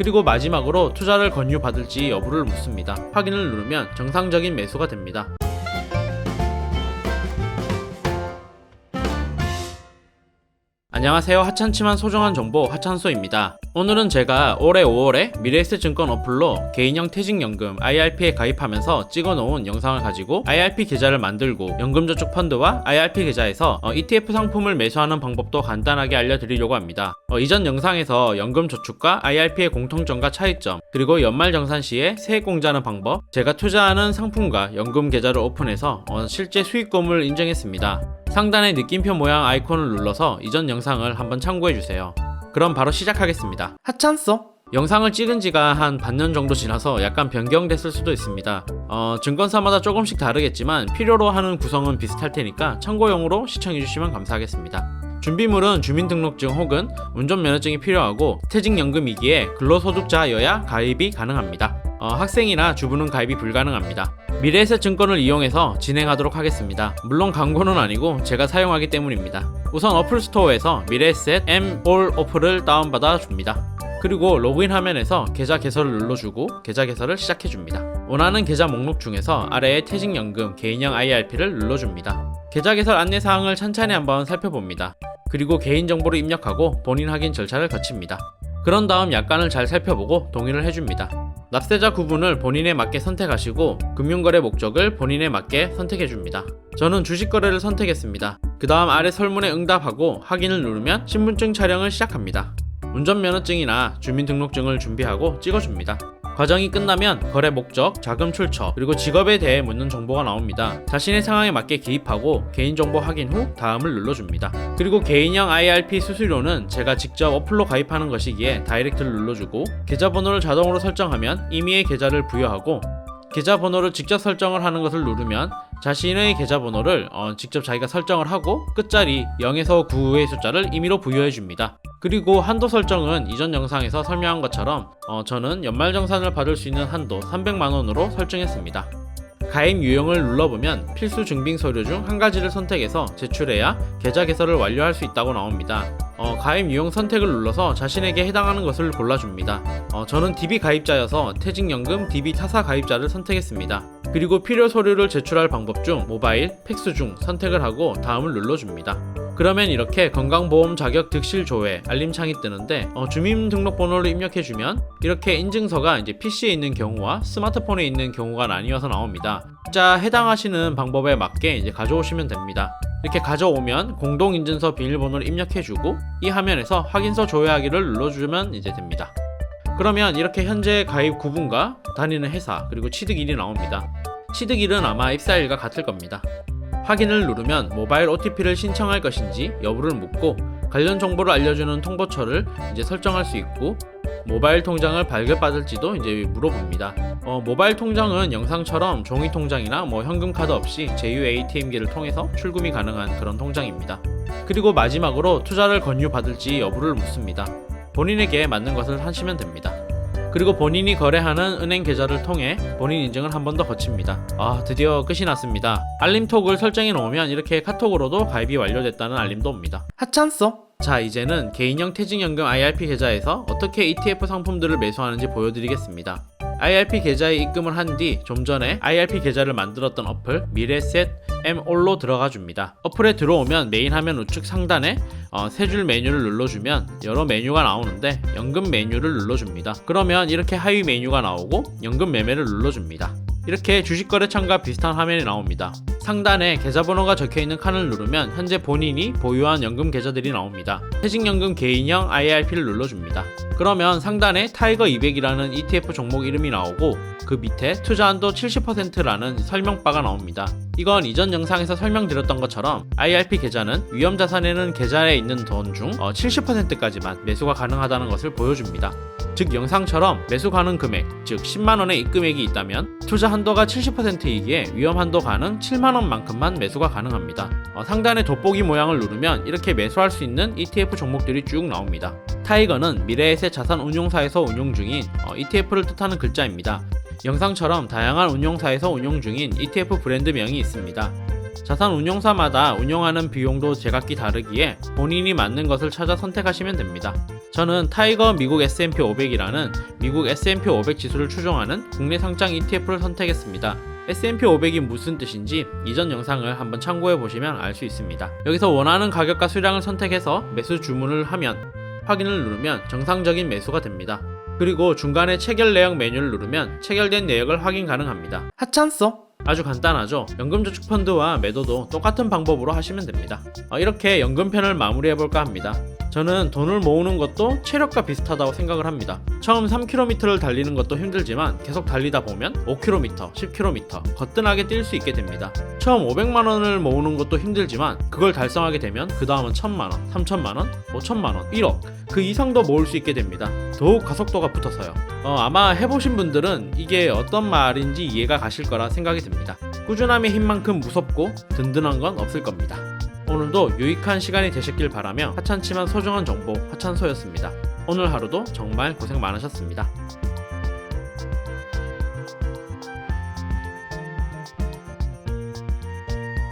그리고 마지막으로 투자를 권유받을지 여부를 묻습니다. 확인을 누르면 정상적인 매수가 됩니다. 안녕하세요. 하찮지만 소중한 정보 하찬소입니다. 오늘은 제가 올해 5월에 미래에셋증권 어플로 개인형 퇴직연금 IRP에 가입하면서 찍어놓은 영상을 가지고 IRP 계좌를 만들고 연금저축 펀드와 IRP 계좌에서 ETF 상품을 매수하는 방법도 간단하게 알려드리려고 합니다. 이전 영상에서 연금저축과 IRP의 공통점과 차이점, 그리고 연말정산 시에 세액공제하는 방법, 제가 투자하는 상품과 연금 계좌를 오픈해서 실제 수익금을 인정했습니다. 상단의 느낌표 모양 아이콘을 눌러서 이전 영상을 한번 참고해주세요. 그럼 바로 시작하겠습니다. 하찬소? 영상을 찍은 지가 한 반년 정도 지나서 약간 변경됐을 수도 있습니다. 증권사마다 조금씩 다르겠지만 필요로 하는 구성은 비슷할 테니까 참고용으로 시청해주시면 감사하겠습니다. 준비물은 주민등록증 혹은 운전면허증이 필요하고 퇴직연금이기에 근로소득자여야 가입이 가능합니다. 학생이나 주부는 가입이 불가능합니다. 미래에셋증권을 이용해서 진행하도록 하겠습니다. 물론 광고는 아니고 제가 사용하기 때문입니다. 우선 어플스토어에서 미래에셋 M-all 어플을 다운받아 줍니다. 그리고 로그인 화면에서 계좌 개설을 눌러주고 계좌 개설을 시작해줍니다. 원하는 계좌 목록 중에서 아래에 퇴직연금 개인형 IRP를 눌러줍니다. 계좌 개설 안내사항을 찬찬히 한번 살펴봅니다. 그리고 개인정보를 입력하고 본인 확인 절차를 거칩니다. 그런 다음 약관을 잘 살펴보고 동의를 해줍니다. 납세자 구분을 본인에 맞게 선택하시고 금융거래 목적을 본인에 맞게 선택해줍니다. 저는 주식거래를 선택했습니다. 그 다음 아래 설문에 응답하고 확인을 누르면 신분증 촬영을 시작합니다. 운전면허증이나 주민등록증을 준비하고 찍어줍니다. 과정이 끝나면 거래 목적, 자금 출처, 그리고 직업에 대해 묻는 정보가 나옵니다. 자신의 상황에 맞게 기입하고 개인정보 확인 후 다음을 눌러줍니다. 그리고 개인형 IRP 수수료는 제가 직접 어플로 가입하는 것이기에 다이렉트를 눌러주고 계좌번호를 자동으로 설정하면 임의의 계좌를 부여하고 계좌번호를 직접 설정을 하는 것을 누르면 자신의 계좌번호를 직접 자기가 설정을 하고 끝자리 0에서 9의 숫자를 임의로 부여해줍니다. 그리고 한도 설정은 이전 영상에서 설명한 것처럼 저는 연말정산을 받을 수 있는 한도 300만원으로 설정했습니다. 가입 유형을 눌러보면 필수 증빙 서류 중 한 가지를 선택해서 제출해야 계좌 개설을 완료할 수 있다고 나옵니다. 가입 유형 선택을 눌러서 자신에게 해당하는 것을 골라줍니다. 저는 DB 가입자여서 퇴직연금 DB 타사 가입자를 선택했습니다. 그리고 필요 서류를 제출할 방법 중 모바일, 팩스 중 선택을 하고 다음을 눌러줍니다. 그러면 이렇게 건강보험 자격 득실 조회 알림창이 뜨는데 주민등록번호를 입력해주면 이렇게 인증서가 이제 PC에 있는 경우와 스마트폰에 있는 경우가 나뉘어서 나옵니다. 각자 해당하시는 방법에 맞게 이제 가져오시면 됩니다. 이렇게 가져오면 공동인증서 비밀번호를 입력해주고 이 화면에서 확인서 조회하기를 눌러주면 이제 됩니다. 그러면 이렇게 현재 가입 구분과 다니는 회사 그리고 취득일이 나옵니다. 취득일은 아마 입사일과 같을 겁니다. 확인을 누르면 모바일 OTP를 신청할 것인지 여부를 묻고 관련 정보를 알려주는 통보처를 이제 설정할 수 있고 모바일 통장을 발급받을지도 이제 물어봅니다. 모바일 통장은 영상처럼 종이 통장이나 현금 카드 없이 제휴 ATM기를 통해서 출금이 가능한 그런 통장입니다. 그리고 마지막으로 투자를 권유받을지 여부를 묻습니다. 본인에게 맞는 것을 하시면 됩니다. 그리고 본인이 거래하는 은행 계좌를 통해 본인 인증을 한 번 더 거칩니다. 드디어 끝이 났습니다. 알림톡을 설정해 놓으면 이렇게 카톡으로도 가입이 완료됐다는 알림도 옵니다. 하찬소? 자, 이제는 개인형 퇴직연금 IRP 계좌에서 어떻게 ETF 상품들을 매수하는지 보여드리겠습니다. IRP 계좌에 입금을 한 뒤 좀 전에 IRP 계좌를 만들었던 어플 미래에셋 M-all로 들어가 줍니다. 어플에 들어오면 메인 화면 우측 상단에 세 줄 메뉴를 눌러주면 여러 메뉴가 나오는데 연금 메뉴를 눌러줍니다. 그러면 이렇게 하위 메뉴가 나오고 연금 매매를 눌러줍니다. 이렇게 주식거래창과 비슷한 화면이 나옵니다. 상단에 계좌번호가 적혀있는 칸을 누르면 현재 본인이 보유한 연금 계좌들이 나옵니다. 퇴직연금 개인형 IRP를 눌러줍니다. 그러면 상단에 타이거 200이라는 ETF 종목 이름이 나오고 그 밑에 투자한도 70%라는 설명바가 나옵니다. 이건 이전 영상에서 설명드렸던 것처럼 IRP 계좌는 위험자산에는 계좌에 있는 돈 중 70%까지만 매수가 가능하다는 것을 보여줍니다. 즉 영상처럼 매수 가능 금액, 즉 10만원의 입금액이 있다면 투자 한도가 70%이기에 위험 한도 가능 7만원만큼만 매수가 가능합니다. 상단의 돋보기 모양을 누르면 이렇게 매수할 수 있는 ETF 종목들이 쭉 나옵니다. 타이거는 미래에셋 자산운용사에서 운용 중인 ETF를 뜻하는 글자입니다. 영상처럼 다양한 운용사에서 운용 중인 ETF 브랜드명이 있습니다. 자산운용사마다 운용하는 비용도 제각기 다르기에 본인이 맞는 것을 찾아 선택하시면 됩니다. 저는 타이거 미국 S&P 500이라는 미국 S&P 500 지수를 추종하는 국내 상장 ETF를 선택했습니다. S&P 500이 무슨 뜻인지 이전 영상을 한번 참고해 보시면 알 수 있습니다. 여기서 원하는 가격과 수량을 선택해서 매수 주문을 하면 확인을 누르면 정상적인 매수가 됩니다. 그리고 중간에 체결 내역 메뉴를 누르면 체결된 내역을 확인 가능합니다. 하찮소? 아주 간단하죠. 연금저축펀드와 매도도 똑같은 방법으로 하시면 됩니다. 이렇게 연금편을 마무리해볼까 합니다. 저는 돈을 모으는 것도 체력과 비슷하다고 생각을 합니다. 처음 3km를 달리는 것도 힘들지만 계속 달리다 보면 5km, 10km 거뜬하게 뛸 수 있게 됩니다. 처음 500만원을 모으는 것도 힘들지만 그걸 달성하게 되면 그 다음은 1000만원, 3000만원, 5000만원, 1억 그 이상도 모을 수 있게 됩니다. 더욱 가속도가 붙어서요. 아마 해보신 분들은 이게 어떤 말인지 이해가 가실 거라 생각이 듭니다. 꾸준함의 힘만큼 무섭고 든든한 건 없을 겁니다. 오늘도 유익한 시간이 되셨길 바라며 하찮지만 소중한 정보 하찬소였습니다. 오늘 하루도 정말 고생 많으셨습니다.